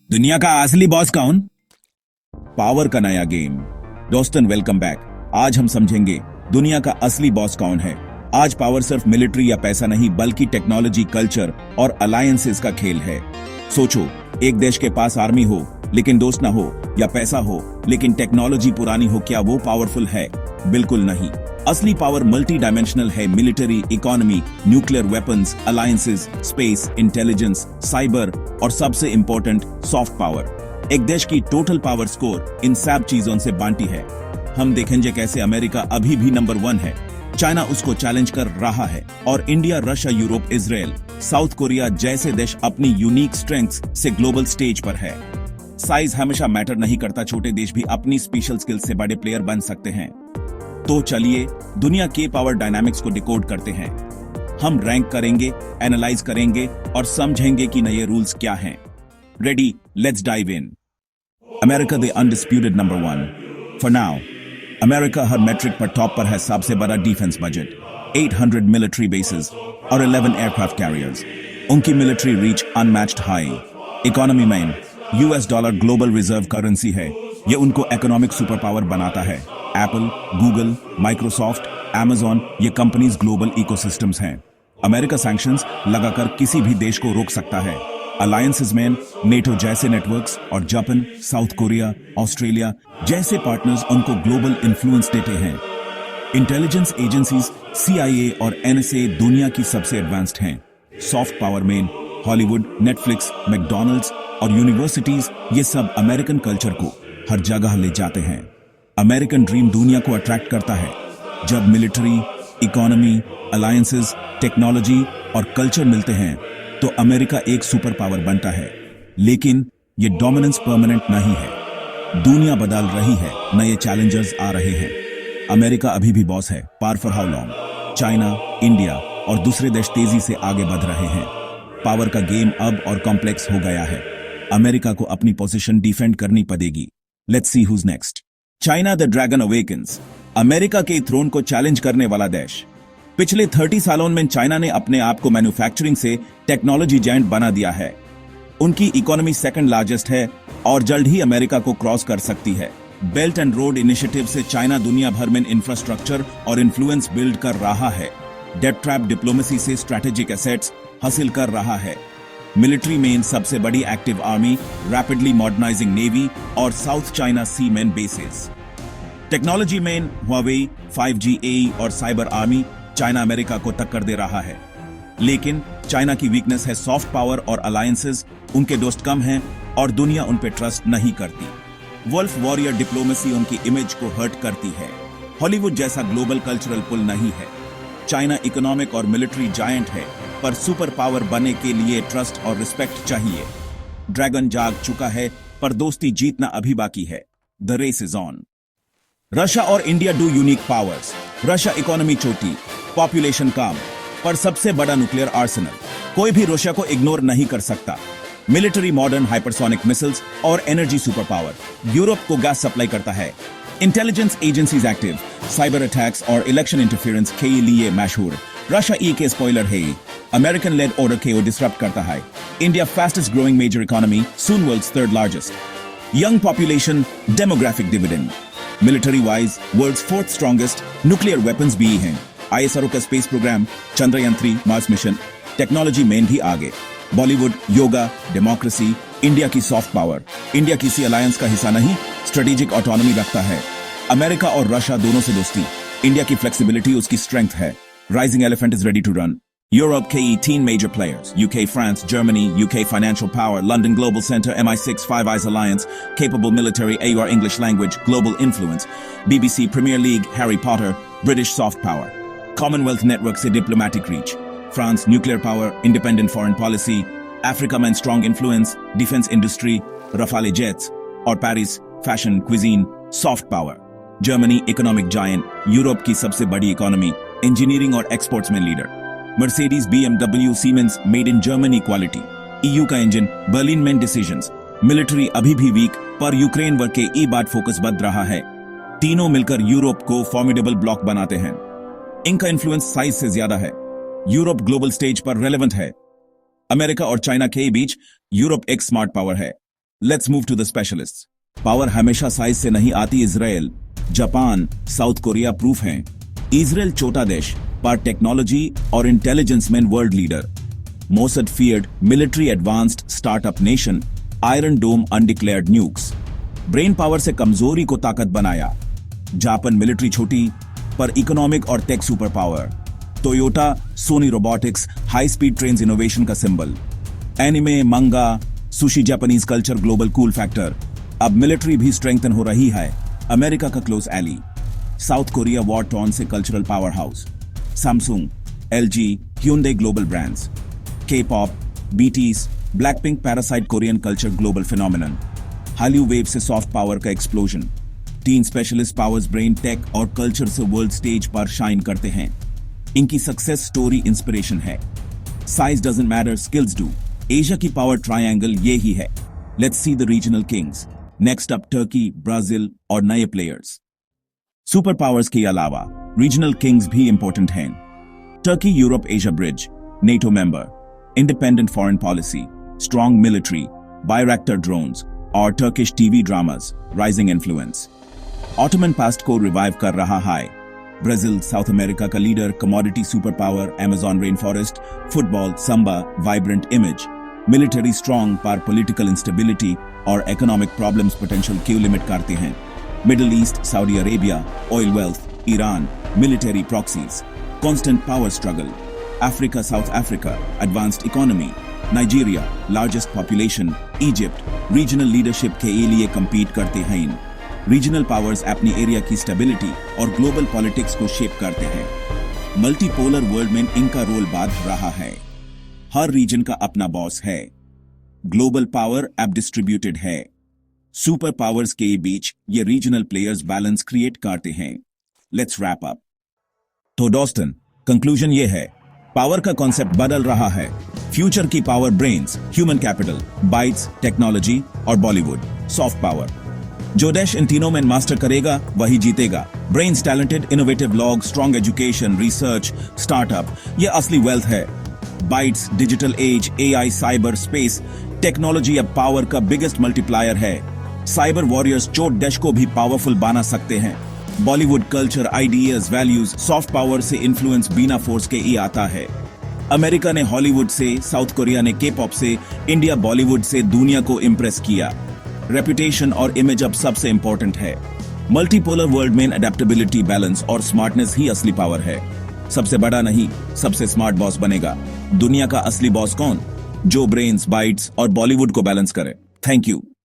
दुनिया का असली बॉस कौन? पावर का नया गेम। दोस्तन वेलकम बैक। आज हम समझेंगे दुनिया का असली बॉस कौन है। आज पावर सिर्फ मिलिट्री या पैसा नहीं बल्कि टेक्नोलॉजी, कल्चर और अलायंसेस का खेल है। सोचो, एक देश के पास आर्मी हो लेकिन दोस्त ना हो, या पैसा हो लेकिन टेक्नोलॉजी पुरानी हो, क्या वो पावरफुल है? बिल्कुल नहीं। असली पावर मल्टी डायमेंशनल है। Military, economy, nuclear weapons, alliances, space, intelligence, cyber और सबसे इंपॉर्टेंट सॉफ्ट पावर। एक देश की टोटल पावर स्कोर इन सब चीजों से बांटी है। हम देखेंगे कैसे अमेरिका अभी भी नंबर 1 है, चाइना उसको चैलेंज कर रहा है और India, Russia, Europe, Israel, south Korea जैसे देश अपनी यूनिक स्ट्रेंथ्स से ग्लोबल स्टेज पर है। साइज हमेशा मैटर नहीं करता, छोटे देश भी अपनी स्पेशल स्किल्स से बड़े प्लेयर बन सकते हैं। तो चलिए दुनिया के पावर डायनामिक्स को डिकोड करते हैं। हम रैंक करेंगे, एनालाइज करेंगे और समझेंगे कि नए रूल्स क्या हैं। Ready, let's dive in. America the undisputed number 1 for now. America हर मैट्रिक पर टॉप पर है। सबसे बड़ा डिफेंस बजट, 800 मिलिट्री बेसेस और 11 एयरक्राफ्ट कैरियर्स। उनकी military reach unmatched high. Economy में US dollar global reserve currency है। ये उनको इकोनॉमिक सुपर पावर बनाता है। एप्पल, गूगल, माइक्रोसॉफ्ट, अमेजॉन ये कंपनीज ग्लोबल इकोसिस्टम्स हैं। अमेरिका सैंक्शंस लगाकर किसी भी देश को रोक सकता है। अलायंसेस में नेटो जैसे नेटवर्क्स और जापान, साउथ कोरिया, ऑस्ट्रेलिया जैसे पार्टनर्स उनको ग्लोबल इन्फ्लुएंस देते हैं। इंटेलिजेंस एजेंसीज CIA और NSA दुनिया की सबसे एडवांस्ड हैं। सॉफ्ट पावर में हॉलीवुड, नेटफ्लिक्स, मैकडॉनल्ड्स और यूनिवर्सिटीज ये सब अमेरिकन कल्चर को हर जगह ले जाते हैं। अमेरिकन ड्रीम दुनिया को अट्रैक्ट करता है। जब मिलिट्री, इकोनॉमी, अलायंसेस, टेक्नोलॉजी और कल्चर मिलते हैं तो अमेरिका एक सुपर पावर बनता है। लेकिन ये डोमिनेंस परमानेंट नहीं है। दुनिया बदल रही है, नए चैलेंजर्स आ रहे हैं। अमेरिका अभी भी बॉस है, power for how long? China, India और दूसरे देश तेजी से आगे बढ़ रहे हैं। पावर का गेम अब और कॉम्प्लेक्स हो गया है। अमेरिका को अपनी पोजीशन डिफेंड करनी पड़ेगी। Let's see who's next. China the dragon awakens. America के थ्रोन को चैलेंज करने वाला देश। पिछले 30 सालों में चाइना ने अपने आप को मैन्युफैक्चरिंग से टेक्नोलॉजी जायंट बना दिया है। उनकी इकोनॉमी सेकंड लार्जेस्ट है और जल्द ही अमेरिका को क्रॉस कर सकती है। बेल्ट एंड रोड इनिशिएटिव से चाइना दुनिया भर में इंफ्रास्ट्रक्चर और इन्फ्लुएंस बिल्ड कर रहा है। डेट ट्रैप डिप्लोमेसी से स्ट्रैटेजिक एसेट्स हासिल कर रहा है। मिलिट्री में सबसे बड़ी active army, rapidly modernising navy और साउथ चाइना सी में बेसेस। टेक्नोलॉजी में हुआवेई, 5G, AI और साइबर आर्मी चाइना अमेरिका को टक्कर दे रहा है। लेकिन चाइना की वीकनेस है सॉफ्ट पावर और अलायंसेस। उनके दोस्त कम हैं और दुनिया उन पे ट्रस्ट नहीं करती। वुल्फ वॉरियर डिप्लोमेसी उनकी इमेज को हर्ट करती है। हॉलीवुड जैसा ग्लोबल कल्चरल पुल नहीं है। चाइना इकोनॉमिक और मिलिट्री जायंट है, पर सुपर पावर बनने के लिए ट्रस्ट और रिस्पेक्ट चाहिए। ड्रैगन जाग चुका है पर दोस्ती जीतना अभी बाकी है। The race is on. Russia और India do unique powers. Russia economy छोटी, पॉपुलेशन कम, पर सबसे बड़ा न्यूक्लियर आर्सेनल। कोई भी रशिया को इग्नोर नहीं कर सकता। मिलिट्री मॉडर्न हाइपरसोनिक मिसाइल्स और एनर्जी सुपर पावर। यूरोप को गैस सप्लाई करता है। Intelligence agencies active. Cyber attacks और इलेक्शन इंटरफेरेंस के लिए मशहूर। रशिया ई के स्पॉइलर है। अमेरिकन लेड ऑर्डर को डिसरप्ट करता है। India fastest growing major economy, soon world's third largest. Young population, demographic dividend. Military wise world's 4th strongest. Nuclear weapons भी हैं। ISRO का space program, Chandrayaan 3 Mars mission. Technology में भी आगे। बॉलीवुड, योगा, डेमोक्रेसी। इंडिया की सॉफ्ट पावर। इंडिया किसी alliance का हिस्सा नहीं, स्ट्रेटेजिक ऑटोनॉमी रखता है। अमेरिका और रशिया दोनों से दोस्ती। इंडिया की फ्लेक्सिबिलिटी उसकी स्ट्रेंथ है। Rising elephant is ready to run. Europe, KE, 10 major players. UK, France, Germany, UK financial power, London Global Center, MI6, Five Eyes Alliance, capable military, AUR English language, global influence, BBC, Premier League, Harry Potter, British soft power, Commonwealth network से diplomatic reach, France, nuclear power, independent foreign policy, Africa में strong influence, defense industry, Rafale jets, और Paris, fashion, cuisine, soft power, Germany, economic giant, Europe की सबसे बड़ी economy, engineering और exports में leader, Mercedes, BMW, siemens, made in Germany quality. EU का engine, Berlin में decisions. Military अभी भी वीक, पर यूक्रेन वर्ग के ई बात फोकस बढ़ रहा है। तीनों मिलकर यूरोप को फॉर्मिडेबल ब्लॉक बनाते हैं। इनका इन्फ्लुएंस साइज से ज्यादा है। यूरोप ग्लोबल स्टेज पर रेलेवेंट है। अमेरिका और चाइना के बीच यूरोप एक स्मार्ट पावर है। Let's move to the specialists. Power हमेशा साइज से नहीं आती। Israel, Japan, South Korea proof हैं। इजराइल छोटा देश पर टेक्नोलॉजी और इंटेलिजेंस में world leader. Mossad feared military advanced startup nation. Iron dome undeclared nukes. Brain power से कमजोरी को ताकत बनाया। जापान मिलिट्री छोटी पर इकोनॉमिक और tech super power. Toyota, Sony robotics, high speed trains innovation का symbol. Anime, manga, sushi, Japanese culture, global cool factor. अब मिलिट्री भी स्ट्रेंथन हो रही है। अमेरिका का close ally. South Korea war torn से cultural power house. Samsung, LG, hyundai global brands. K-pop, BTS, Blackpink, Parasite, Korean culture global phenomenon. Hallyu wave से soft power का explosion. टीन स्पेशलिस्ट पावर्स ब्रेन, टेक और culture से world stage पर shine करते हैं। इनकी सक्सेस स्टोरी इंस्पिरेशन है। Size doesn't matter, skills do. Asia की पावर ट्रायंगल ये ही है। Let's see the regional kings. Next up Turkey, Brazil और नए प्लेयर्स। सुपर पावर्स के अलावा रीजनल किंग्स भी इंपॉर्टेंट हैं। Turkey Europe Asia bridge, NATO member, independent foreign policy, strong military, Bayraktar drones और Turkish TV dramas, rising influence. Ottoman past को revive कर रहा है। ब्राजील, साउथ अमेरिका का leader, commodity super power, Amazon rain forest, football, Samba, vibrant image, military strong पर political instability और economic problems potential क्यों limit करते हैं। Middle east, Saudi Arabia, oil wealth, Iran, military proxies, constant power struggle. Africa, south Africa, advanced economy. Nigeria, largest population. Egypt, regional leadership के लिए compete करते हैं। Regional powers अपनी area की stability और ग्लोबल पॉलिटिक्स को शेप करते हैं। मल्टीपोलर वर्ल्ड में इनका रोल बांध रहा है। हर रीजन का अपना बॉस है। ग्लोबल पावर अब डिस्ट्रीब्यूटेड है। सुपर पावर्स के बीच ये रीजनल प्लेयर्स बैलेंस क्रिएट करते हैं। Let's wrap up. तो दोस्तन, कंक्लूजन ये है, पावर का कॉन्सेप्ट बदल रहा है। फ्यूचर की power brains, human capital, bytes, technology और बॉलीवुड, सॉफ्ट पावर। जो देश इन तीनों में मास्टर करेगा वही जीतेगा। Brains, talented, innovative log, strong education, research, startup, ये असली वेल्थ है। Bytes, digital age, AI, cyber, space, technology अब पावर का बिगेस्ट मल्टीप्लायर है। साइबर वॉरियर्स चोट देश को भी पावरफुल बना सकते हैं। Bollywood culture, ideas, values, soft power से इन्फ्लुएंस बिना फोर्स के ही आता है। अमेरिका ने हॉलीवुड से, साउथ कोरिया ने के-पॉप से, इंडिया बॉलीवुड से दुनिया को इंप्रेस किया। रेपुटेशन और इमेज अब सबसे इंपॉर्टेंट है। मल्टीपोलर वर्ल्ड में अडेप्टेबिलिटी, बैलेंस और स्मार्टनेस ही असली पावर है। सबसे बड़ा नहीं, सबसे स्मार्ट बॉस बनेगा। दुनिया का असली बॉस कौन? जो ब्रेन्स, बाइट्स और बॉलीवुड को बैलेंस करे। Thank you.